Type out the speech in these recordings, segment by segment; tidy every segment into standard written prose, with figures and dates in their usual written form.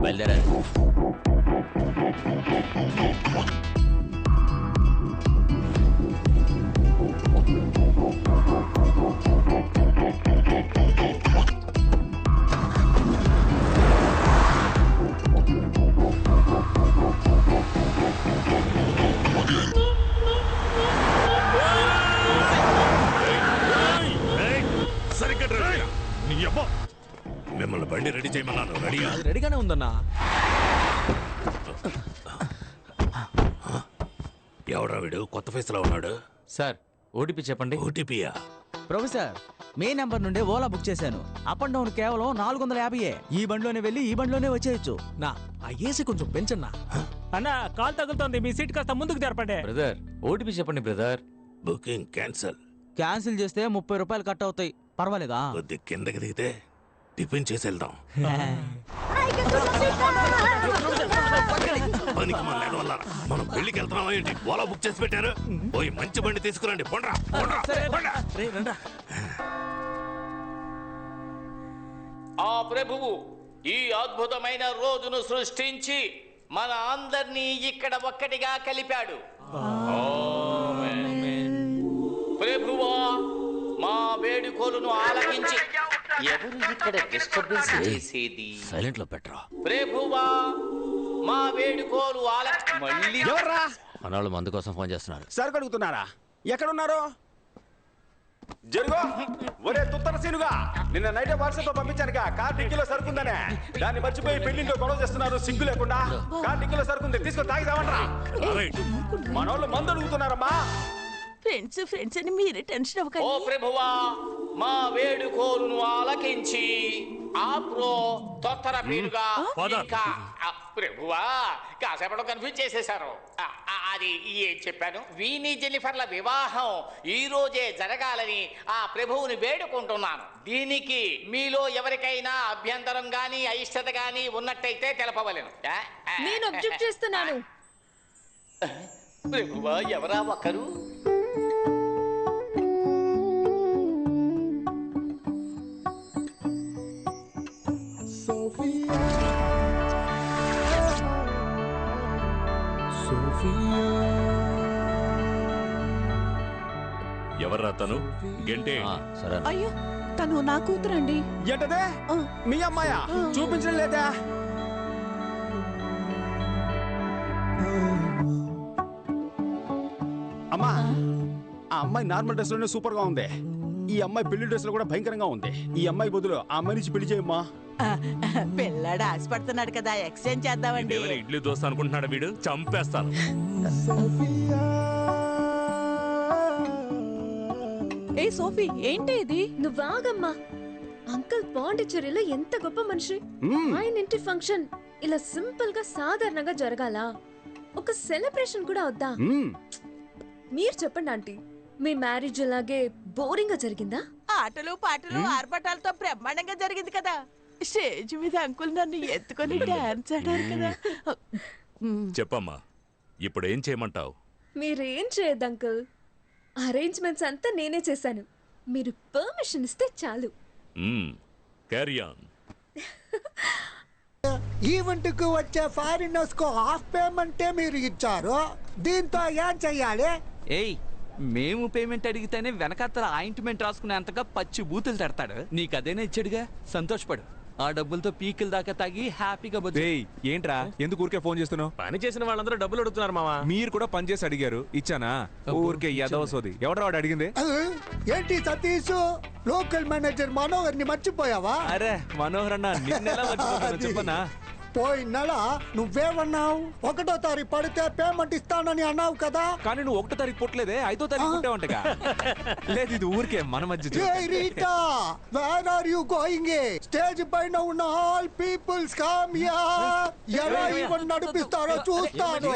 బయలుదేరారు. మిమ్మల్ని బండి రెడీ చేయమన్నాను. రెడీగానే ఉందన్నా. ఎవడా వీడు కొత్త ఫేస్ లో ఉన్నాడు? సార్ ఓటీపీ చెప్పండి. ఓటీపీయా? ప్రొఫెసర్ మే నంబర్ నుండే ఓలా బుక్ చేశాను. అప్ అండ్ డౌన్ కేవలం 450. ఈ బండిలోనే వెళ్ళి ఈ బండిలోనే వచ్చేయచ్చు. నా ఆ ఏసీ కొంచెం పెంచన్నా. అన్న కాల్ తగులుతోంది, మీ సీట్ కాస్త ముందుకు జరపండి. బ్రదర్ ఓటీపీ చెప్పండి బ్రదర్. Booking cancel. క్యాన్సిల్ చేస్తే 30 రూపాయలు కట్ అవుతాయి. పర్వాలేదా? కొద్ది కిందకి దిగితే టిఫిన్ చేసి వెళ్దాం. పనికి మనం పెళ్లికి వెళ్తున్నాం ఏంటి? ఓలా బుక్ చేసి పెట్టారు. పోయి మంచి బండి తీసుకురండి. పొండ్రా ఆ ప్రభువు ఈ అద్భుతమైన రోజును సృష్టించి మన అందరినీ ఇక్కడ ఒక్కటిగా కలిపాడు. ప్రభువా మా వేడుకోలును ఆలకించి ఎవరు ఇక్కడ డిస్టర్బెన్స్ చేసేది? సైలెంట్ లో పెట్టరా. ప్రభువా మా వేడుకోలు మళ్ళీ ఎవర్రా? మనవాళ్ళు మందు కోసం ఫోన్ చేస్తున్నారు. సరుకు అడుగుతున్నారా? ఎక్కడున్నారు? జరుగు. ఒరే తుత్తర సీనుగా, నిన్న నైట్ వాట్సాప్ లో పంపించానుగా కార్ డిక్కీలో సరుకుందనే. దాన్ని మర్చిపోయి పెళ్లింట్లో గొడవ చేస్తున్నారు సిగ్గు లేకుండా. కార్ డిక్కీలో సరుకుంది, తీసుకొని తాగిదామంటారా? మనోళ్ళు మందు అడుగుతున్నారమ్మా. ఫ్రెండ్స్ అని మీరే టెన్షన్ అవ్వకండి. ఓ ప్రభువా మా వేడుకోలును ఆలకించి ఆప్రో తొత్తర పీరుగా ఇంకా ప్రభువా కాసేపట్లో కన్ఫ్యూజ్ చేసేశారు. అది ఏం చెప్పాను? వీని జెన్నిఫర్ల వివాహం ఈ రోజే జరగాలని ఆ ప్రభువుని వేడుకుంటున్నాను. దీనికి మీలో ఎవరికైనా అభ్యంతరం గాని అయిష్టత గాని ఉన్నట్టయితే తెలపవలెను. నేను అబ్జెక్ట్ చేస్తున్నాను. ప్రభువా ఎవరా ఒకరు? ఎవర్రా తను? గంటే. సరే. అయ్యో తను నా కూతురండి. ఏంటదే? మీ అమ్మాయా? చూపించడం లేదా? అమ్మా ఆ అమ్మాయి నార్మల్ డ్రెస్ లోనే సూపర్ గా ఉంది. ఈ అమ్మాయి పెళ్లి డ్రెస్ లో కూడా భయంకరంగా ఉంది. ఈ అమ్మాయి బదులు ఆ అమ్మాయి నుంచి పెళ్లి చేయమ్మా. పిల్లాడు ఆశపడుతున్నాడు కదా, ఎక్స్చేంజ్ చేద్దామండి. ఇడ్లీ దోశ అనుకుంటున్నాడు వీడు. చంపేస్తాను. ఏ సోఫీ ఏంటి ఇది? నువ్వాగమ్మా. అంకుల్ పాండిచ్చేరిలో ఎంత గొప్ప మనిషి. ఆయన ఇంటి ఫంక్షన్ ఇలా సింపుల్ గా సాధారణంగా జరగాల? ఒక సెలబ్రేషన్ కూడా వద్దా? మీరు చెప్పండి ఆంటీ, మీ మ్యారేజ్ అలాగే బోరింగ్ గా జరిగిందా? ఆటలు పాటలు ఆర్భటాలతో బ్రహ్మాండంగా జరిగింది కదా. స్టేజ్ మీద అంకుల్ నన్ను ఎత్తుకొని డాన్స్ ఆడారు కదా. చెప్పమ్మా, ఇప్పుడు ఏం చేయమంటావు? మీరేం చేయద్దు అంకుల్. అరేంజ్మెంట్స్ అంతా నేనే చేశాను. మీరు పర్మిషన్ ఇస్తే చాలు. Carry on. ఈవెంట్ కు వచ్చే ఫారినర్స్ కు హాఫ్ పేమెంటే మీరు ఇచ్చారు. దీంతో ఏం చెయ్యాలి? ఏయ్, మేము పేమెంట్ అడిగితేనే వెనకాతల ఆయింట్మెంట్ రాసుకునేంతగా పచ్చి బూతులు తడతాడు. నీకు అదేనే ఇచ్చాడుగా, సంతోషపడు. ఆ డబ్బులతో పీకిల్ దాకా తాగి హ్యాపీగా బతుకు. ఏంట్రా ఎందుకు ఊరికే ఫోన్ చేస్తున్నావు? పని చేసిన వాళ్ళందరూ డబ్బులు అడుగుతున్నారు మావా. మీరు కూడా పని చేసి అడిగారు, ఇచ్చానా? ఊరికే యదవ సోది. ఎవరు వాడు అడిగింది? ఏంటి సతీష్, లోకల్ మేనేజర్ మనోహర్ ని మర్చిపోయావా? అరే మనోహర్ అన్న, నిన్నెలా మర్చిపోతాను చెప్పనా? పోయిన నెల నువ్వేమన్నావు? 1వ తారీఖు పడితే పేమెంట్ ఇస్తానని అన్నావు కదా. కానీ నువ్వు 1వ తారీఖు పుట్టలేదే, 5వ తారీఖు పుట్టావంటగా. లేదు, ఇది ఊరికే మన మధ్య. Where are you going? Stage పైన ఉన్న ఆల్ పీపుల్స్ కమ్ హియర్. ఎలా ఈవెంట్ నడిపిస్తారో చూస్తాను.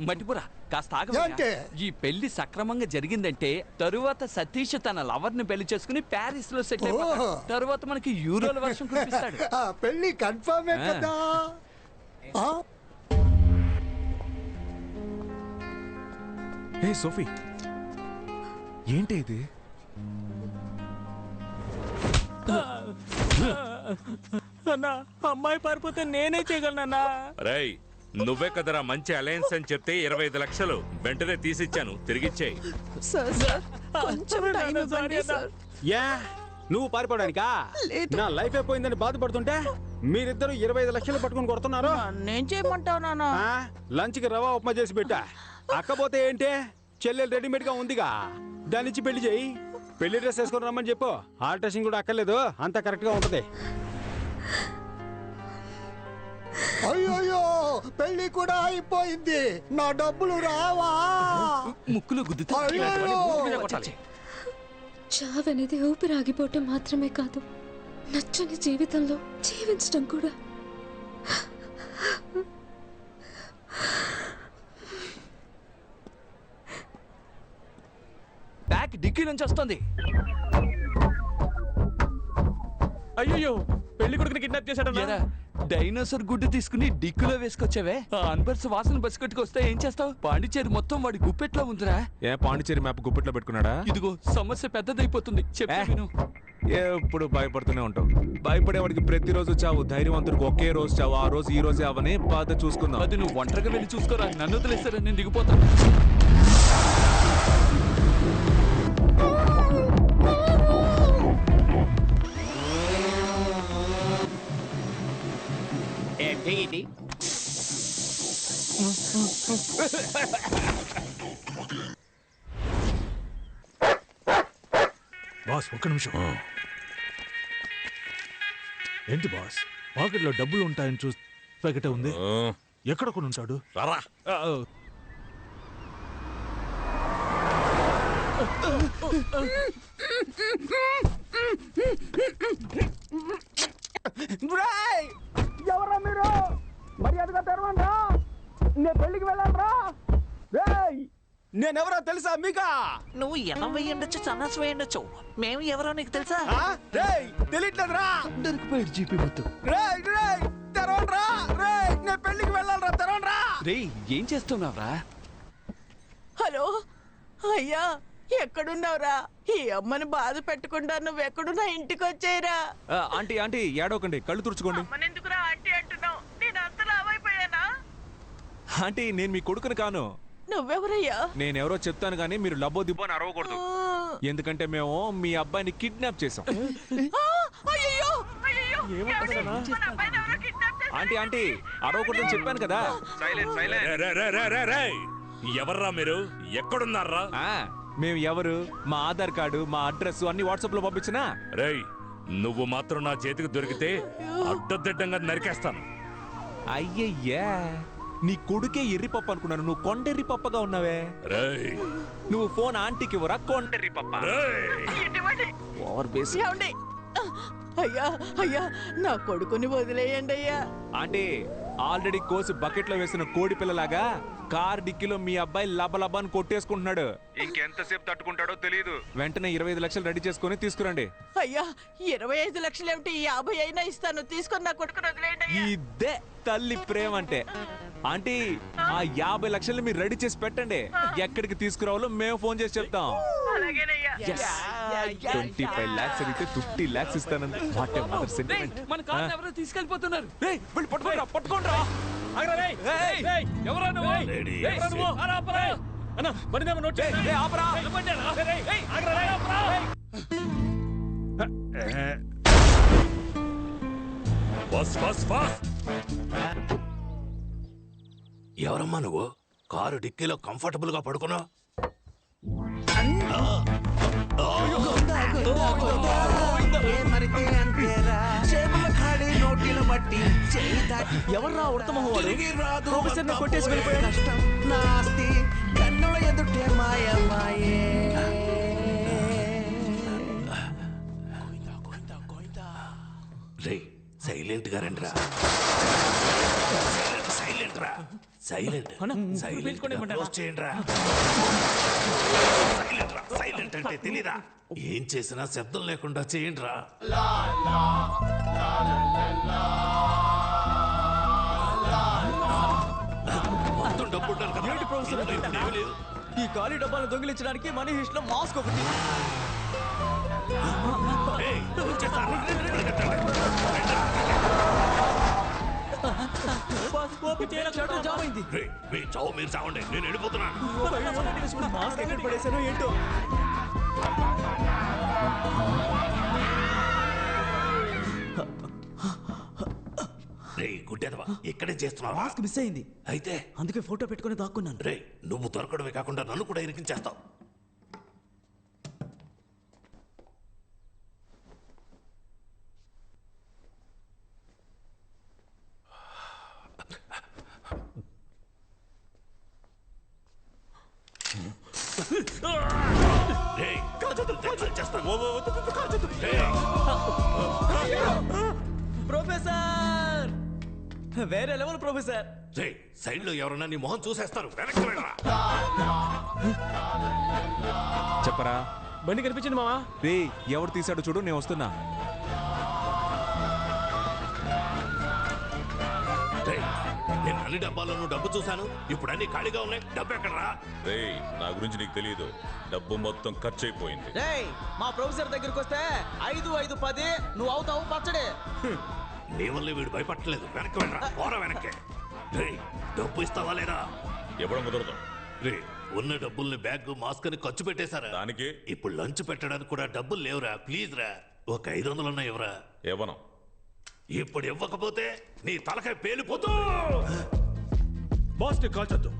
మట్టిపురా కాస్త ఆగండి. ఈ పెళ్లి సక్రమంగా జరిగిందంటే తరువాత సతీష్ తన లవర్ ని పెళ్లి చేసుకుని ప్యారిస్ లో సెటిల్ అయిపోతాడు. తరువాత మనకి యూరోల వర్షం కురిపిస్తాడు. పెళ్లి కన్ఫర్మ్ కదా. ఏ సోఫీ, ఏంటి ఇది? అన్నా అమ్మాయి పారిపోతే నేనే చేయగలనన్నా. రేయ్ నువ్వే కదరా మంచి అలయన్స్ అని చెప్తే 25 లక్షలు వెంటనే తీసిచ్చాను, తిరిగిచ్చేయి. యా నువ్వు పారిపోవడానికా? నా లైఫ్ అయిపోయిందని బాధపడుతుంటే మీరిద్దరు 25 లక్షలు పట్టుకుని కొడుతున్నారు. నేను చేయమంటావు నాన్న. లంచ్ కి రవా ఉప్మా చేసి పెట్టా. అక్కపోతే ఏంటే, చెల్లెలు రెడీమేడ్ గా ఉందిగా, దాని ఇచ్చి పెళ్లి చేయి. పెళ్లి డ్రెస్ వేసుకొని రమ్మని చెప్పు. ఆల్ట్రేషన్ కూడా అక్కర్లేదు, అంతా కరెక్ట్ గా ఉంటది. అయ్యో పెళ్లి కూడా అయిపోయింది, నా డబ్బులు రావా? ముక్కులు గుద్దుతా. చావనేది ఊపిరాగిపోవటం మాత్రమే కాదు, నచ్చని జీవితంలో జీవించడం కూడా. బ్యాక్ డిక్కీ నుంచి వస్తుంది. అయ్యో పెళ్లి కొడుకుని కిడ్నాప్ చేశాడన్నా. డైనోసార్ గుడ్డు తీసుకుని డిక్కులో వేసుకొచ్చావే, ఆ అన్బర్స్ వాసన బస్సు కట్టుకొస్తే ఏం చేస్తావు? పాండిచేరి మొత్తం వాడి గుప్పెట్లో ఉందిరా. ఏ పాండిచేరి మ్యాప్ గుప్పెట్లో పెట్టుకున్నాడా? ఇదిగో సమస్య పెద్దదైపోతుంది. చెప్పు. ఎప్పుడు భయపడుతూనే ఉంటావు. భయపడేవాడికి ప్రతిరోజు చావు, ధైర్యవంతుడికి ఒకే రోజు చావు. ఆ రోజు ఈ రోజే అవని బాధ చూసుకుందాం. అది నువ్వు ఒంటరిగా వెళ్ళి చూసుకోరా, నన్ను వదిలేస్తారా, నేను దిగిపోతాను. ఏంటి ఇది? బాస్ ఒక్క నిమిషం. ఏంటి బాస్, పాకెట్లో డబ్బులు ఉంటాయని చూసి ప్యాకెట్ ఉంది. ఎక్కడ కొని ఉంటాడు? రారా. ఎవరా మీరు? మర్యాదగా తెరవండి, నేను పెళ్లికి వెళ్ళాలరా. నేనెవరో తెలుసా మీకా? నువ్వు ఎలా వేయండొచ్చు, సన్నాసి వేయండొచ్చు. మేము ఎవరో నీకు తెలుసా? తెలియట్లేదురా. దొరికిపోయాడు జీపీ ముత్తు. తెరవండ్రా, నేను పెళ్లికి వెళ్ళాలరా, తెరవండ్రా. రే ఏం చేస్తున్నావురా? హలో అయ్యా, ఎక్కడున్నావురా? ఈ అమ్మని బాధ పెట్టకుండా నువ్వు ఎక్కడున్నా ఇంటికి వచ్చేయరా. ఆంటీ ఆంటీ ఏడవకండి, కళ్ళు తుడుచుకోండి. అమ్మనెందుకురా ఆంటీ అంటున్నావు? నేను అంత లావైపోయానా? ఆంటీ నేను మీ కొడుకుని కాను. నువ్వెవరయ్యా? నేనెవరో చెప్తాను కానీ మీరు లబ్బో దిబ్బో అని అరవకూడదు. ఎందుకంటే మేము మీ అబ్బాయిని కిడ్నాప్ చేసాం. ఆంటీ ఆంటీ అరవకూడదని చెప్పాను కదా. ఎవర్రా మీరు? ఎక్కడున్నారా? మేము ఎవరు, మా ఆధార్ కార్డు, మా అడ్రస్ అన్ని వాట్సాప్ లో పంపించినా. రేయ్ నువ్వు మాత్రం నా చేతికి దొరికితే అడ్డదిడ్డంగా నరికేస్తాను. అయ్యయ్యా నీ కొడుకే ఎర్రి పప్పు అనుకున్నాను, నువ్వు కొండెర్రి పప్పగా ఉన్నావే. రేయ్ నువ్వు ఫోన్ ఆంటీకి ఇవ్వరా, కొండెర్రి పప్ప. Over base. అయ్యా అయ్యా, నా కొడుకుని వదిలేయండి అయ్యా. ఆంటీ ఆల్రెడీ కోసి బకెట్ లో వేసిన కోడి పిల్లలాగా కార్ డిక్కీలో మీ అబ్బాయి లబలబాన్ని కొట్టేసుకుంటున్నాడు. ఇంకెంతసేపు తట్టుకుంటాడో తెలియదు. వెంటనే 25 లక్షలు రెడీ చేసుకుని తీసుకురండి. అయ్యా 25 లక్షలు ఏమిటి, 50 అయినా ఇస్తాను, తీసుకొని నా కొడుకుని వదిలేయండి. ఇదే తల్లి ప్రేమ అంటే. ఆంటీ ఆ 50 లక్షలు మీరు రెడీ చేసి పెట్టండి, ఎక్కడికి తీసుకురావాలో మేము ఫోన్ చేసి చెప్తాం. 25 lakhs అడిగితే 50 lakhs ఇస్తానండి. What a mother sentiment. మన కార్ ఎవరో తీసుకెళ్ళిపోతున్నారు. వెళ్ళి పట్టుకోండి, పట్టుకోండి. ఎవరా నువ్వు? అన్న బండి నెంబర్ నోట్ చేయండి. ఆపరా. Bus bus bus. ఎవరమ్మా నువ్వు? కారు డిక్కీలో కంఫర్టబుల్ గా పడుకున్నావు. ఎవర్రా ఉడతమ ప్రొఫెసర్ కొట్టేసి వెళ్ళిపోయాడు. నాస్తి కన్నుల ఎదుటే మాయమాయే. రే సైలెంట్ గా రండిరా. సైలెంట్ రా, సైలెంట్ సైలెంట్ క్లోజ్ చేయండి రా. సైలెంట్ రా, సైలెంట్ అంటే తెలీదా? ఏం చేసినా శబ్దం లేకుండా చేయండి రా. మొత్తం డబ్బు ఉండాలి కదా. ఈ ఖాళీ డబ్బాలు దొంగిలించడానికి మనీ హిస్ట్ లో మాస్క్ ఒకటి. ఏయ్, వచ్చేస్తారా? రేయ్, మీ చావు మీరు చావండి, నేను వెళ్ళిపోతున్నాను. మాస్క్ ఎక్కడ పడేసానో ఏంటో. రేయ్ గుడ్డెదవా, ఇక్కడే చేస్తున్నావా? మాస్క్ మిస్ అయింది, అయితే అందుకే ఫోటో పెట్టుకొని దాక్కున్నాను. రేయ్, నువ్వు దొరకడమే కాకుండా నన్ను కూడా ఇరికించేస్తావు. రేయ్, చేస్తాను. రేయ్, ప్రొఫెసర్, వేరే లెవెల్ ప్రొఫెసర్. రేయ్, సైడ్ లో ఎవరన్నా నీ మొహం చూసేస్తారు, వెనక్కి వెళ్ళరా. చెప్పరా బండి కనిపించింది మావా. రే ఎవరు తీసాడో చూడు, నేను వస్తున్నా. రేయ్, నేను అన్ని డబ్బాల్లోనూ డబ్బు చూశాను, ఇప్పుడు అన్ని ఖాళీగా ఉన్నాయి. డబ్బు ఎక్కడరా? రేయ్ నా గురించి నీకు తెలియదు, డబ్బు మొత్తం ఖర్చు అయిపోయింది. మా ప్రొఫెసర్ దగ్గరికి వస్తే 5, 5, 10 నువ్వు అవుతావు పచ్చడే. నీ వల్లే వీడు భయపట్టలేదు, వెనక్కి వెళ్ళరా, పోరా వెనక్కి. రేయ్, డబ్బు ఇస్తావా లేదా? ఇవ్వడం కుదరదు. రే, ఉన్న డబ్బుల్ని బ్యాగ్ మాస్క్ అని ఖర్చు పెట్టేశారా? దానికి ఇప్పుడు లంచ్ పెట్టడానికి కూడా డబ్బులు లేవురా. ప్లీజ్ రా, ఒక 500 ఉన్నాయి ఎవరా? ఇవ్వను. ఇప్పుడు ఇవ్వకపోతే నీ తలకాయ పేలిపోతూ. బాస్ ని కాల్చొద్దు,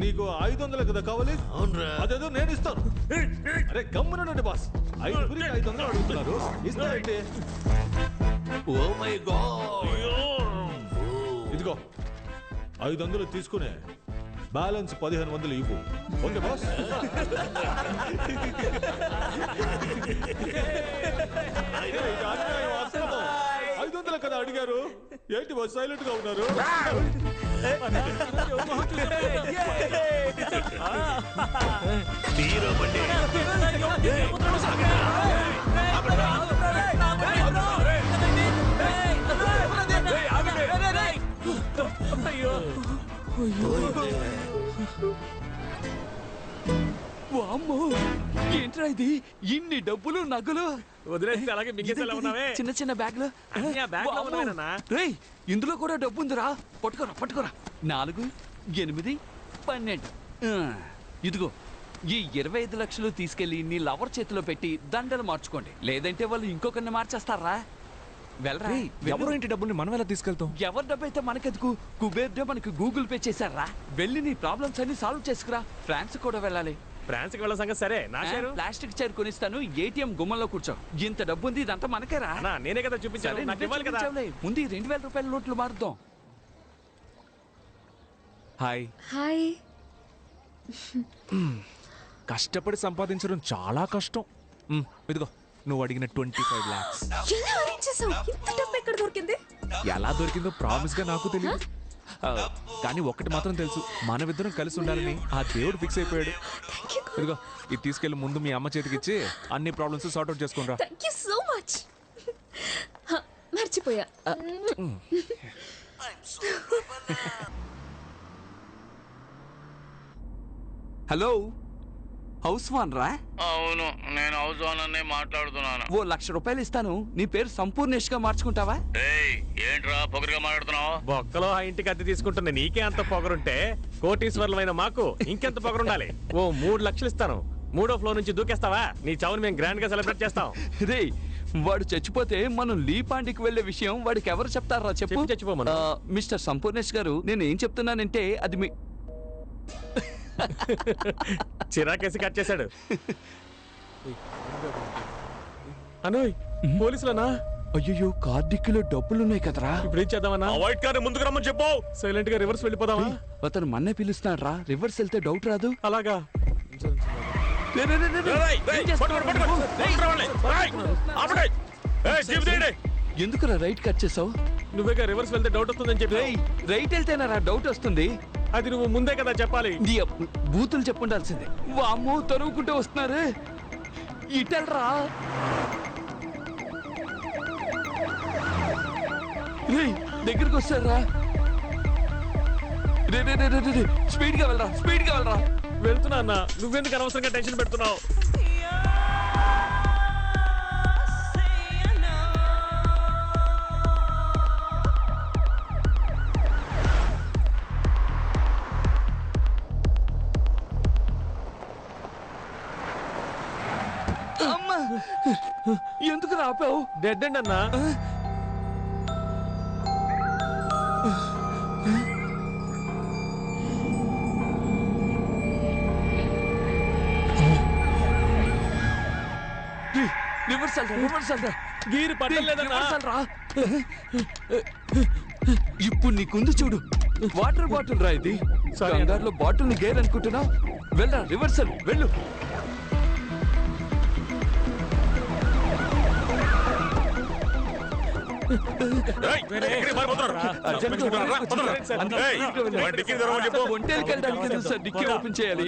నీకు 500 కదా కావాలి? అవునరా, అదేదో నేను ఇస్తాను. అరే గమ్మునండి బాస్, 5 అడుగుతున్నారు, ఇస్తానండి. ఓ మై గాడ్, ఇదిగో 500 తీసుకునే బ్యాలెన్స్ 1500 ఇవ్వు. Okay boss. ఇది అన్యాయం, అక్రమం. 500 కదా అడిగారు, ఏంటి బాస్ సైలెంట్ గా ఉన్నారు? తీరా బండి. వామ్మో, ఏంట్రా ఇది, ఇన్ని డబ్బులు నగలు వదిలేస్తే అలాగే మింగేసేలా ఉన్నావే. చిన్న చిన్న బ్యాగ్లు. అన్నీ ఆ బ్యాగ్ లో ఉన్నాయన్నా. రేయ్, ఇందులో కూడా డబ్బు ఉందిరా, పట్టుకోరా పట్టుకోరా. 4, 8, 12. ఇదిగో ఈ 25 లక్షలు తీసుకెళ్లి నీ లవర్ చేతిలో పెట్టి దండలు మార్చుకోండి, లేదంటే వాళ్ళు ఇంకొకరిని మార్చేస్తారా. వెళ్ళరా. ఎవరో ఇంటి డబ్బుల్ని మనం ఎలా తీసుకెళ్తాం? ఎవరి డబ్బు అయితే మనకెందుకు, కుబేర్ మనకి గూగుల్ పే చేశారా. వెళ్ళి నీ ప్రాబ్లమ్స్ అన్ని సాల్వ్ చేసుకురా. ఫ్రాన్స్ కూడా వెళ్ళాలి. ఫ్రాన్స్ కి వెళ్ళ సంగతి సరే, నా షేరు ప్లాస్టిక్ చైర్ కొనిస్తాను, ఏటీఎం గుమ్మలో కూర్చో. ఇంత డబ్బు ఉంది, ఇదంతా మనకేరా. నేనే కదా చూపించాను, నాకు ఇవ్వాలి కదా. ముందు 2000 రూపాయల నోట్లు మారుద్దాం. హాయ్. హాయ్. కష్టపడి సంపాదించడం చాలా కష్టం. ఇదిగో నువ్వు అడిగిన 25 lakhs. ఎలా అరేంజ్ చేసావు? ఇంత డబ్బు ఎక్కడ దొరికింది? ఎలా దొరికిందో ప్రామిస్ గా నాకు తెలియదు, కానీ ఒక్కటి మాత్రం తెలుసు, మనమిద్దరం కలిసి ఉండాలని ఆ దేవుడు ఫిక్స్ అయిపోయాడు. ఇదిగో ఇది తీసుకెళ్లి ముందు మీ అమ్మ చేతికి ఇచ్చి అన్ని ప్రాబ్లమ్స్ సార్ట్ అవుట్ చేసుకుని రా. Thank you so much. మర్చిపోయా. హలో, హౌస్ వాన్ రా? అవును, నేను హౌస్ ఓనర్నే మాట్లాడుతున్నాను. ఓ 1,00,000 రూపాయలు ఇస్తాను, నీ పేరు సంపూర్ణేష్ గా మార్చుకుంటావా? ఏంట్రా పొగరుగా మాట్లాడుతున్నావు? బొక్కలో ఆ ఇంటికి అద్దె తీసుకుంటున్న నీకే అంత పొగరుంటే కోటీశ్వర్లమైన మాకు ఇంకెంత పొగరుండాలి. ఓ 3 లక్షలు ఇస్తాను, 3వ ఫ్లోర్ నుంచి దూకేస్తావా? నీ చావుని మేము గ్రాండ్ గా సెలబ్రేట్ చేస్తాం. రే, వాడు చచ్చిపోతే మనం లీపాండికి వెళ్లే విషయం వాడికి ఎవరు చెప్తారా చెప్పు. చచ్చిపోమను. మిస్టర్ సంపూర్ణేష్ గారు, నేను ఏం చెప్తున్నానంటే అది మీ చిరాకేసి కట్ చేశాడు. అనోయ్, పోలీసులనా? అయ్యో, కార్డిక్కిలో డబ్బులున్నాయి కదరా. ఇప్పుడు ఏం చేద్దామన్నా? వైట్ కార్ ముందుకు రమ్మని చెప్పు. సైలెంట్ గా రివర్స్ వెళ్ళిపోదామా? అతను మన్నే పిలుస్తున్నాడు రా, రివర్స్ వెళ్తే డౌట్ రాదు. అలాగా. ఎందుకురా రైట్ కట్ చేసావు? నువ్వేగా రివర్స్ వెళ్తే డౌట్ వస్తుందని చెప్పి. రైట్ వెళ్తేనా డౌట్ వస్తుంది? అది నువ్వు ముందే కదా చెప్పాలి. బూతులు చెప్పుండాల్సిందే. వామ్మో, తరువుకుంటూ వస్తున్నారు. ఇటెల్రా. దగ్గరికి వస్తారా? స్పీడ్ గా వెళ్ళరా, స్పీడ్ గా వెళ్ళరా. వెళ్తున్నా అన్న, నువ్వెందుకు అనవసరంగా టెన్షన్ పెడుతున్నావు? ఎందుకు రాపావు? డెడ్ అండ్ అన్నా. రివర్సల్ రా. గీరు పట్టలేదన్నా. రివర్సల్ రా. ఇప్పుడు నీకుంది చూడు, వాటర్ బాటిల్ రా ఇది. కంగారులో బాటిల్ ని గేర్ అనుకుంటున్నా. వెళ్ళరా, రివర్సల్ వెళ్ళు. ఒంటేలకు వెళ్ళడానికి సార్ డిక్కీ ఓపెన్ చేయాలి.